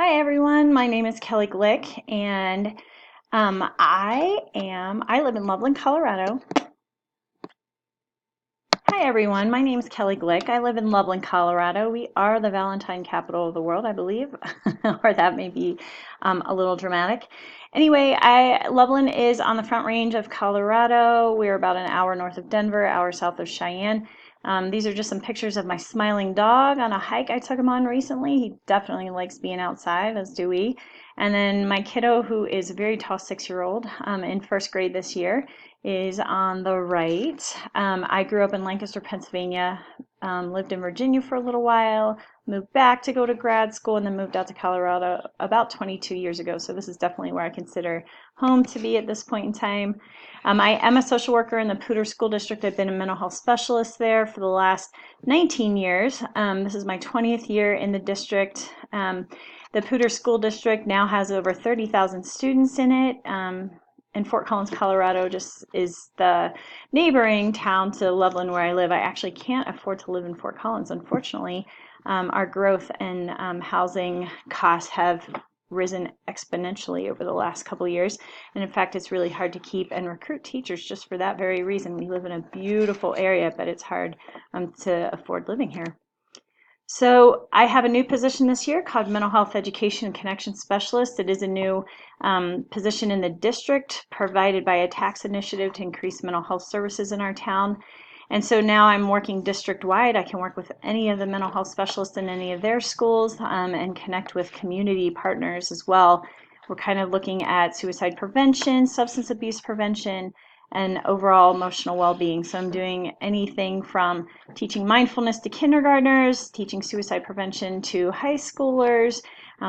Hi everyone, my name is Kelly Glick and I live in Loveland, Colorado. Hi everyone, my name is Kelly Glick. I live in Loveland, Colorado. We are the Valentine capital of the world, I believe, or that may be a little dramatic. Anyway, Loveland is on the Front Range of Colorado. We're about an hour north of Denver, an hour south of Cheyenne. These are just some pictures of my smiling dog on a hike I took him on recently. He definitely likes being outside, as do we. And then my kiddo, who is a very tall 6-year-old in first grade this year, is on the right. I grew up in Lancaster, Pennsylvania, lived in Virginia for a little while, moved back to go to grad school, and then moved out to Colorado about 22 years ago. So this is definitely where I consider home to be at this point in time. I am a social worker in the Poudre School District. I've been a mental health specialist there for the last 19 years. This is my 20th year in the district. The Poudre School District now has over 30,000 students in it. And Fort Collins, Colorado just is the neighboring town to Loveland where I live. I actually can't afford to live in Fort Collins, unfortunately. Our growth and housing costs have risen exponentially over the last couple of years. And in fact, it's really hard to keep and recruit teachers just for that very reason. We live in a beautiful area, but it's hard to afford living here. So I have a new position this year called Mental Health Education and Connection Specialist. It is a new position in the district provided by a tax initiative to increase mental health services in our town. And so now I'm working district-wide. I can work with any of the mental health specialists in any of their schools and connect with community partners as well. We're kind of looking at suicide prevention, substance abuse prevention, and overall emotional well-being. So I'm doing anything from teaching mindfulness to kindergartners, teaching suicide prevention to high schoolers,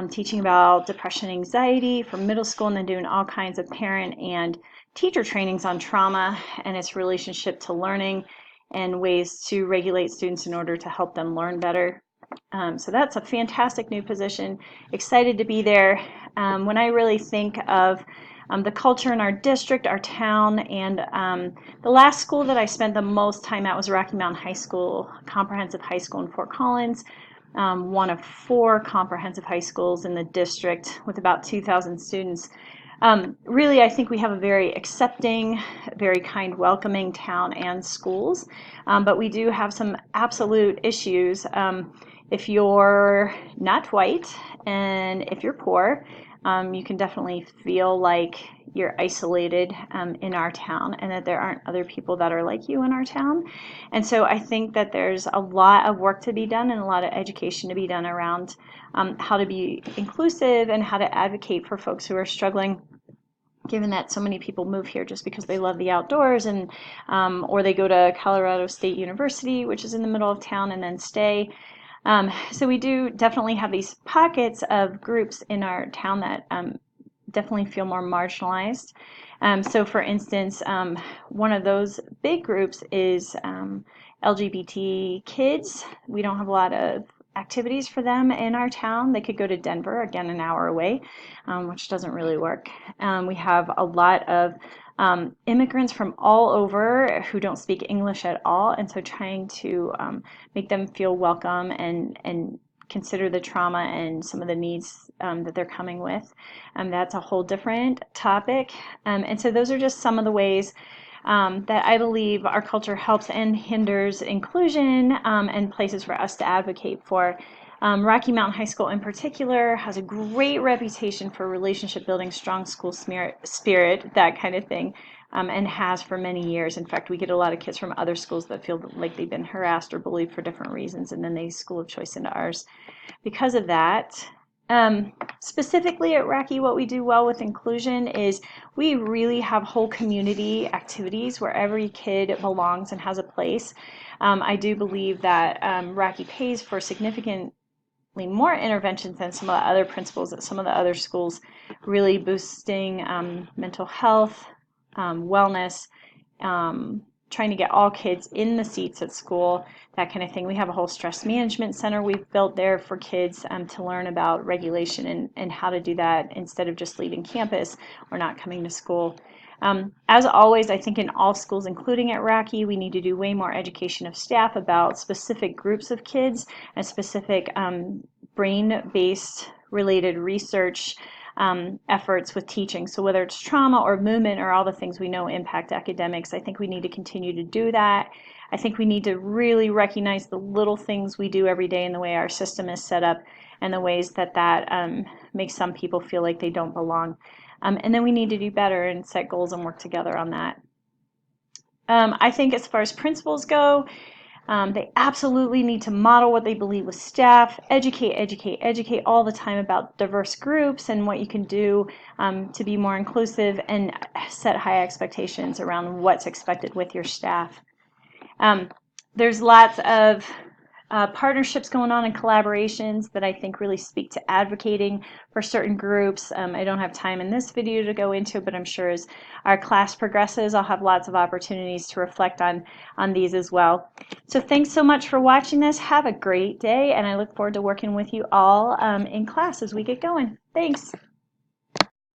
teaching about depression and anxiety for middle school, and then doing all kinds of parent and teacher trainings on trauma and its relationship to learning and ways to regulate students in order to help them learn better. So that's a fantastic new position. Excited to be there. When I really think of the culture in our district, our town, and the last school that I spent the most time at was Rocky Mountain High School, comprehensive high school in Fort Collins, one of 4 comprehensive high schools in the district with about 2,000 students. Really, I think we have a very accepting, very kind, welcoming town and schools, but we do have some absolute issues. If you're not white and if you're poor, you can definitely feel like you're isolated in our town and that there aren't other people that are like you in our town. And so I think that there's a lot of work to be done and a lot of education to be done around how to be inclusive and how to advocate for folks who are struggling, given that so many people move here just because they love the outdoors and or they go to Colorado State University, which is in the middle of town, and then stay. So we do definitely have these pockets of groups in our town that definitely feel more marginalized. So for instance, one of those big groups is LGBT kids. We don't have a lot of activities for them in our town. They could go to Denver, again an hour away, which doesn't really work. We have a lot of immigrants from all over who don't speak English at all, and so trying to make them feel welcome and consider the trauma and some of the needs that they're coming with. That's a whole different topic. And so those are just some of the ways that I believe our culture helps and hinders inclusion and places for us to advocate for. Rocky Mountain High School in particular has a great reputation for relationship building, strong school spirit, that kind of thing, and has for many years. In fact, we get a lot of kids from other schools that feel like they've been harassed or bullied for different reasons, and then they school of choice into ours because of that. Specifically at Rocky, what we do well with inclusion is we really have whole community activities where every kid belongs and has a place. I do believe that Rocky pays for significantly more interventions than some of the other principals at some of the other schools, really boosting mental health, wellness, trying to get all kids in the seats at school, that kind of thing. We have a whole stress management center we've built there for kids to learn about regulation and how to do that instead of just leaving campus or not coming to school. As always, I think in all schools, including at Rocky, we need to do way more education of staff about specific groups of kids and specific brain-based related research efforts with teaching. So whether it's trauma or movement or all the things we know impact academics, I think we need to continue to do that. I think we need to really recognize the little things we do every day and the way our system is set up and the ways that makes some people feel like they don't belong. And then we need to do better and set goals and work together on that. I think as far as principals go, they absolutely need to model what they believe with staff, educate all the time about diverse groups and what you can do to be more inclusive, and set high expectations around what's expected with your staff. There's lots of partnerships going on and collaborations that I think really speak to advocating for certain groups. I don't have time in this video to go into, but I'm sure as our class progresses, I'll have lots of opportunities to reflect on these as well. So thanks so much for watching this. Have a great day, and I look forward to working with you all in class as we get going. Thanks.